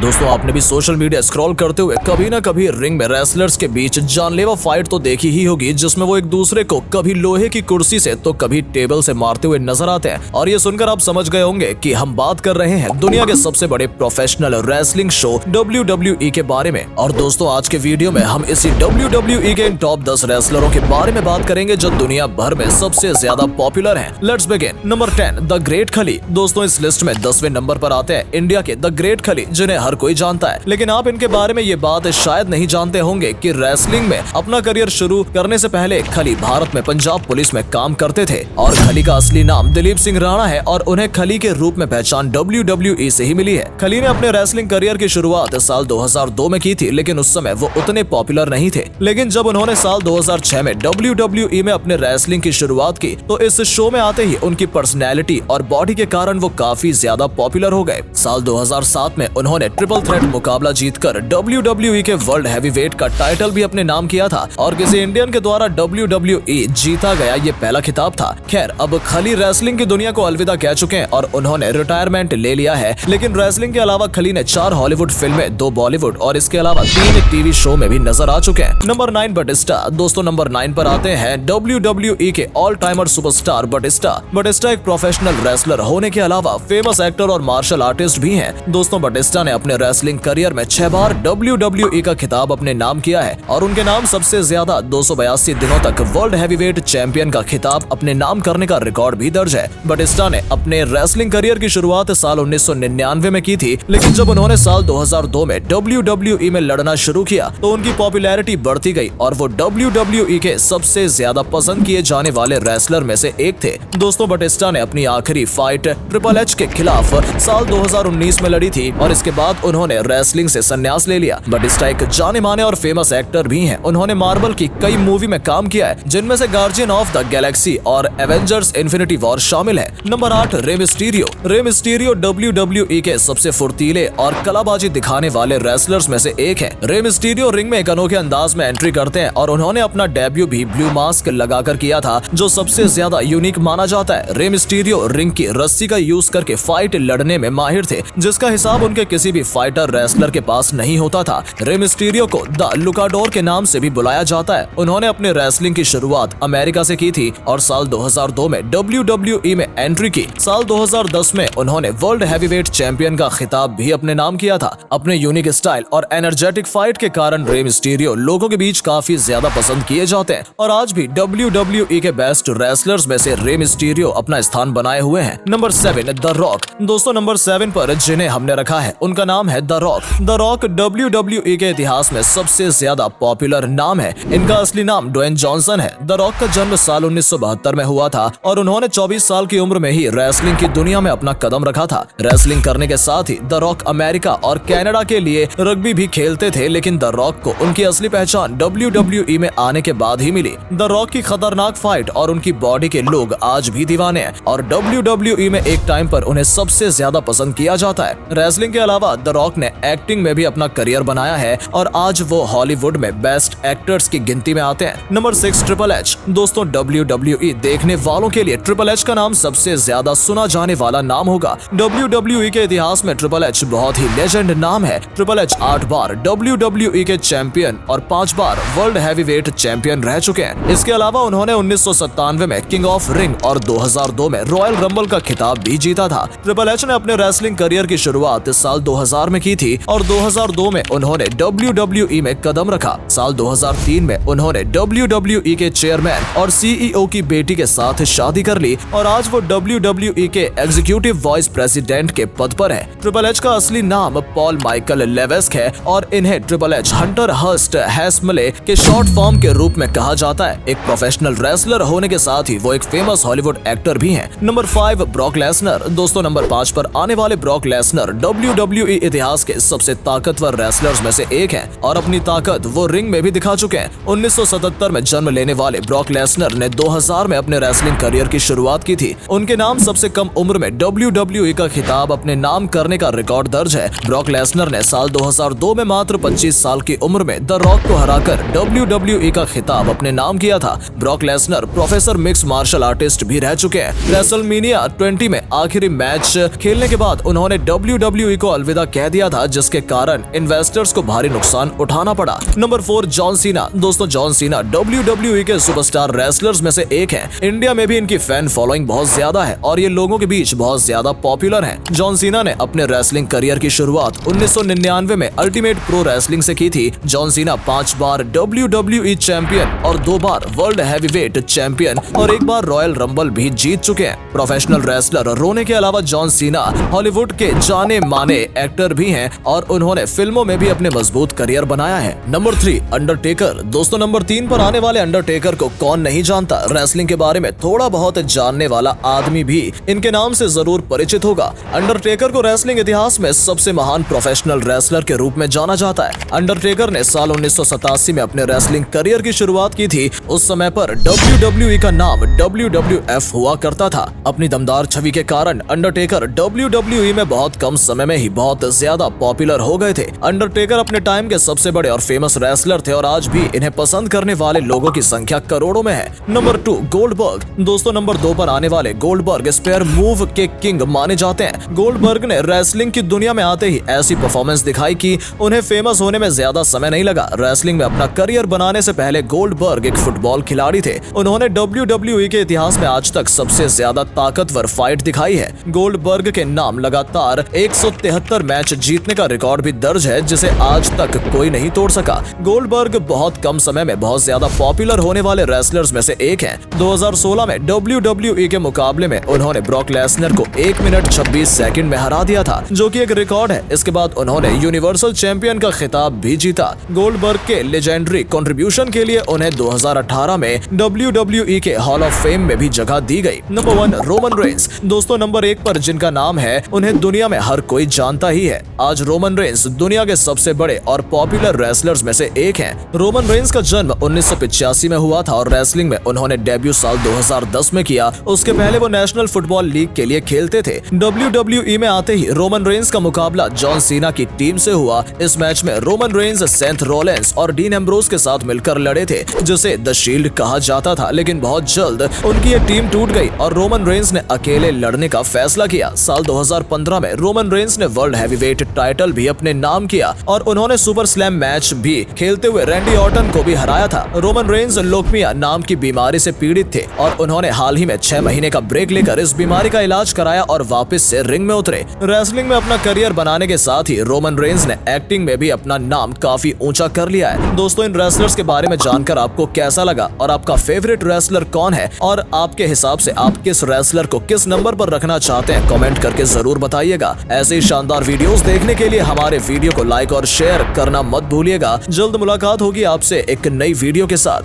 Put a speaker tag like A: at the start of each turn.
A: दोस्तों आपने भी सोशल मीडिया स्क्रॉल करते हुए कभी ना कभी रिंग में रेसलर्स के बीच जानलेवा फाइट तो देखी ही होगी, जिसमें वो एक दूसरे को कभी लोहे की कुर्सी से तो कभी टेबल से मारते हुए नजर आते हैं। और ये सुनकर आप समझ गए होंगे कि हम बात कर रहे हैं दुनिया के सबसे बड़े प्रोफेशनल रेसलिंग शो WWE के बारे में। और दोस्तों आज के वीडियो में हम इसी WWE के टॉप 10 रेसलरों के बारे में बात करेंगे जो दुनिया भर में सबसे ज्यादा पॉपुलर हैं। Let's begin. Number 10 the great खली। दोस्तों इस लिस्ट में 10वें नंबर पर आते हैं इंडिया के द ग्रेट खली, जिन्हें हर कोई जानता है। लेकिन आप इनके बारे में ये बात शायद नहीं जानते होंगे कि रेसलिंग में अपना करियर शुरू करने से पहले खली भारत में पंजाब पुलिस में काम करते थे। और खली का असली नाम दिलीप सिंह राणा है और उन्हें खली के रूप में पहचान WWE से ही मिली है। खली ने अपने रेसलिंग करियर की शुरुआत साल 2002 में की थी, लेकिन उस समय वो उतने पॉपुलर नहीं थे। लेकिन जब उन्होंने साल 2006 में WWE में अपने रेसलिंग की शुरुआत की तो इस शो में आते ही उनकी पर्सनैलिटी और बॉडी के कारण वो काफी ज्यादा पॉपुलर हो गए। साल 2007 में उन्होंने ट्रिपल थ्रेट मुकाबला जीतकर WWE के वर्ल्ड हैवीवेट का टाइटल भी अपने नाम किया था और किसी इंडियन के द्वारा WWE जीता गया ये पहला खिताब था। खैर अब खली रेसलिंग की दुनिया को अलविदा कह चुके हैं और उन्होंने रिटायरमेंट ले लिया है। लेकिन रेसलिंग के अलावा खली ने 4 हॉलीवुड फिल्में, 2 बॉलीवुड और इसके अलावा 3 टीवी शो में भी नजर आ चुके हैं। Number 9 Batista. दोस्तों नंबर 9 पर आते हैं WWE के all timer superstar Batista. Batista एक प्रोफेशनल रेसलर होने के अलावा फेमस एक्टर और मार्शल आर्टिस्ट भी हैं। दोस्तों बटिस्टा ने अपने रेसलिंग करियर में 6 बार WWE का खिताब अपने नाम किया है और उनके नाम सबसे ज्यादा 282 दिनों तक वर्ल्ड हैवीवेट चैंपियन का खिताब अपने नाम करने का रिकॉर्ड भी दर्ज है। बटिस्टा ने अपने रेसलिंग करियर की शुरुआत साल 1999 में की थी, लेकिन जब उन्होंने साल 2002 में WWE में लड़ना शुरू किया तो उनकी पॉपुलैरिटी बढ़ती गई और वो WWE के सबसे ज्यादा पसंद किए जाने वाले रेसलर में से एक थे। दोस्तों बटिस्टा ने अपनी आखिरी फाइट ट्रिपल एच के खिलाफ साल 2019 में लड़ी थी और इसके बाद उन्होंने रेसलिंग से संन्यास ले लिया। बटिस्टा एक जाने माने और फेमस एक्टर भी हैं। उन्होंने मार्वल की कई मूवी में काम किया है, जिनमें से गार्जियन ऑफ द गैलेक्सी और एवेंजर्स इन्फिनिटी वॉर शामिल है। Number 8 Rey Mysterio. Rey Mysterio WWE के सबसे फुर्तीले और कलाबाजी दिखाने वाले रेसलर्स में से एक है। रे मिस्टीरियो रिंग में एक अनोखे अंदाज में एंट्री करते हैं और उन्होंने अपना डेब्यू भी ब्लू मास्क लगाकर किया था, जो सबसे ज्यादा यूनिक माना जाता है। रे मिस्टीरियो रिंग की रस्सी का यूज करके फाइट लड़ने में माहिर थे, जिसका हिसाब उनके किसी भी फाइटर रेसलर के पास नहीं होता था। रे मिस्टीरियो को द लुकाडोर के नाम से भी बुलाया जाता है। उन्होंने अपने रेसलिंग की शुरुआत अमेरिका से की थी और साल 2002 में WWE में एंट्री की। साल 2010 में उन्होंने वर्ल्ड हैवीवेट चैंपियन का खिताब भी अपने नाम किया था। अपने यूनिक स्टाइल और एनर्जेटिक फाइट के कारण रे मिस्टीरियो लोगों के बीच काफी ज्यादा पसंद किए जाते हैं और आज भी WWE के बेस्ट रेसलर्स में से रे मिस्टीरियो अपना स्थान बनाए हुए हैं। Number 7 the rock. दोस्तों नंबर 7 पर जिन्हें हमने रखा है उनका नाम है the rock. The rock WWE के इतिहास में सबसे ज्यादा पॉपुलर नाम है। इनका असली नाम ड्वेन जॉनसन है। द रॉक का जन्म साल 1972 में हुआ था और उन्होंने 24 साल की उम्र में ही रेसलिंग की दुनिया में अपना कदम रखा था। रेसलिंग करने के साथ ही द रॉक अमेरिका और कनाडा के लिए रग्बी भी खेलते थे, लेकिन द रॉक को उनकी असली पहचान WWE में आने के बाद ही मिली। द रॉक की खतरनाक फाइट और उनकी बॉडी के लोग आज भी दीवाने हैं और WWE में एक टाइम पर उन्हें सबसे ज्यादा पसंद किया जाता है। रेसलिंग के अलावा द रॉक ने एक्टिंग में भी अपना करियर बनाया है और आज वो हॉलीवुड में बेस्ट एक्टर्स की गिनती में आते हैं। Number 6 triple H. दोस्तों WWE देखने वालों के लिए ट्रिपल एच का नाम सबसे ज्यादा सुना जाने वाला नाम होगा। WWE के इतिहास में ट्रिपल एच बहुत ही लेजेंड नाम है। ट्रिपल एच 8 बार WWE के चैंपियन और 5 बार वर्ल्ड हैवीवेट चैंपियन रह चुके हैं। इसके अलावा उन्होंने 1997 में किंग ऑफ रिंग और 2002 में रॉयल रंबल का खिताब भी जीता था। ट्रिपल एच ने अपने रेसलिंग करियर की शुरुआत साल 2000 में की थी और 2002 में उन्होंने WWE में कदम रखा। साल 2003 में उन्होंने WWE के चेयरमैन और CEO की बेटी के साथ शादी कर ली और आज वो WWE के एग्जीक्यूटिव वाइस प्रेसिडेंट के पद पर है। ट्रिपल एच का असली नाम पॉल माइकल लेवेस्क है और इन्हें ट्रिपल एच हंटर हर्स्ट हैस्मले के शॉर्ट फॉर्म के रूप में कहा जाता है। एक प्रोफेशनल रेसलर होने के साथ ही वो एक फेमस हॉलीवुड एक्टर भी हैं। Number 5 Brock Lesnar. दोस्तों नंबर 5 पर आने वाले ब्रॉक लेसनर WWE इतिहास के सबसे ताकतवर रेसलर्स में से एक हैं और अपनी ताकत वो रिंग में भी दिखा चुके हैं। 1977 में जन्म लेने वाले ब्रॉक लेसनर ने 2000 में अपने रेसलिंग करियर की शुरुआत की थी। उनके नाम सबसे कम उम्र में WWE का खिताब अपने नाम करने का रिकॉर्ड दर्ज है। ब्रॉक लेसनर ने साल 2002 में मात्र 25 साल की उम्र में द रॉक को हराकर WWE का खिताब अपने नाम किया था। Brock Lesnar professor mix martial artist भी रह चुके हैं। रेसलमेनिया 20 में आखिरी मैच खेलने के बाद उन्होंने WWE को अलविदा कह दिया था, जिसके कारण इन्वेस्टर्स को भारी नुकसान उठाना पड़ा। Number 4 John Cena. दोस्तों जॉन सीना WWE के सुपरस्टार रेसलर्स में से एक हैं। इंडिया में भी इनकी फैन फॉलोइंग बहुत ज्यादा है और ये लोगों के बीच बहुत ज्यादा पॉपुलर हैं। जॉन सीना ने अपने रेसलिंग करियर की शुरुआत 1999 में अल्टीमेट प्रो रेसलिंग से की थी। जॉन सीना 5 बार WWE चैंपियन और 2 बार वर्ल्ड हैवीवेट चैंपियन और 1 बार रॉयल रंबल भी जीत चुके हैं। प्रोफेशनल रेसलर होने के अलावा जॉन सीना हॉलीवुड के जाने माने एक्टर भी हैं और उन्होंने फिल्मों में भी अपने मजबूत करियर बनाया है। Number 3 Undertaker. दोस्तों नंबर 3 पर आने वाले अंडरटेकर को कौन नहीं जानता। रेसलिंग के बारे में थोड़ा बहुत जानने वाला आदमी भी इनके नाम से जरूर परिचित होगा। अंडरटेकर को रेसलिंग इतिहास में सबसे महान प्रोफेशनल रेसलर के रूप में जाना जाता है। अंडरटेकर ने साल 1987 में अपने रेसलिंग करियर की शुरुआत की थी। उस समय पर WWE का नाम WWF हुआ करता था। अपनी दमदार छवि के कारण अंडरटेकर WWE में बहुत कम समय में ही बहुत ज्यादा पॉपुलर हो गए थे। अंडरटेकर अपने टाइम के सबसे बड़े और फेमस रेसलर थे और आज भी इन्हें पसंद करने वाले लोगों की संख्या करोड़ों में है। Number 2 Goldberg. दोस्तों नंबर 2 पर आने वाले गोल्डबर्ग स्पेयर मूव के किंग माने जाते हैं। गोल्डबर्ग ने रेसलिंग की दुनिया में आते ही ऐसी परफॉर्मेंस दिखाई कि उन्हें फेमस होने में ज्यादा समय नहीं लगा। रेसलिंग में अपना करियर बनाने से पहले गोल्डबर्ग एक फुटबॉल खिलाड़ी थे। उन्होंने WWE के इतिहास में आज तक सबसे ज्यादा ताकतवर फाइट दिखाई है। गोल्डबर्ग के नाम लगातार 173 मैच जीतने का रिकॉर्ड भी दर्ज है, जिसे आज तक कोई नहीं तोड़ सका। गोल्डबर्ग बहुत कम समय में बहुत ज्यादा पॉपुलर होने वाले रेसलर्स में से एक हैं। 2016 में WWE के मुकाबले में उन्होंने ब्रॉक लेसनर को 1 मिनट 26 सेकंड में हरा दिया था, जो कि एक रिकॉर्ड है। इसके बाद उन्होंने यूनिवर्सल चैंपियन का खिताब भी जीता। गोल्डबर्ग के लेजेंडरी कंट्रीब्यूशन के लिए उन्हें 2018 में WWE के हॉल ऑफ फेम में भी जगह दी गई। Number 1 Roman Reigns. दोस्तों नंबर 1 पर जिनका नाम है उन्हें दुनिया में हर कोई जानता ही है। आज रोमन रेंस दुनिया के सबसे बड़े और पॉपुलर रेसलर्स में से एक हैं। रोमन रेंस का जन्म 1985 में हुआ था और रेसलिंग में उन्होंने डेब्यू साल 2010 में किया। उसके पहले वो नेशनल फुटबॉल लीग के लिए खेलते थे। WWE में आते ही रोमन रेंस का मुकाबला जॉन सीना की टीम से हुआ। इस मैच में रोमन रेंस सेथ रॉलिंस और डीन एम्ब्रोस के साथ मिलकर लड़े थे, जिसे द शील्ड कहा जाता था। लेकिन बहुत जल्द उनकी ये टीम टूट गई और रोमन रेंस ने अकेले लड़ने का फैसला किया। साल 2015 में रोमन रेंस ने वर्ल्ड हैवीवेट टाइटल भी अपने नाम किया और उन्होंने सुपर स्लैम मैच भी खेलते हुए रैंडी ऑर्टन को भी हराया था। रोमन रेंस लोकमिया नाम की बीमारी से पीड़ित थे और उन्होंने हाल ही में 6 महीने का ब्रेक लेकर इस बीमारी का इलाज कराया और वापस से रिंग में उतरे। रेसलिंग में अपना करियर बनाने के साथ ही रोमन रेंस ने एक्टिंग में भी अपना नाम काफी ऊंचा कर लिया है। दोस्तों इन रेसलर्स के बारे में जानकर आपको कैसा लगा और आपका फेवरेट रेसलर कौन है और आपके हिसाब से आप किस रेसलर को किस नंबर पर रखना चाहते हैं, कमेंट करके जरूर बताइएगा। ऐसे ही शानदार वीडियोस देखने के लिए हमारे वीडियो को लाइक और शेयर करना मत भूलिएगा। जल्द मुलाकात होगी आपसे एक नई वीडियो के साथ।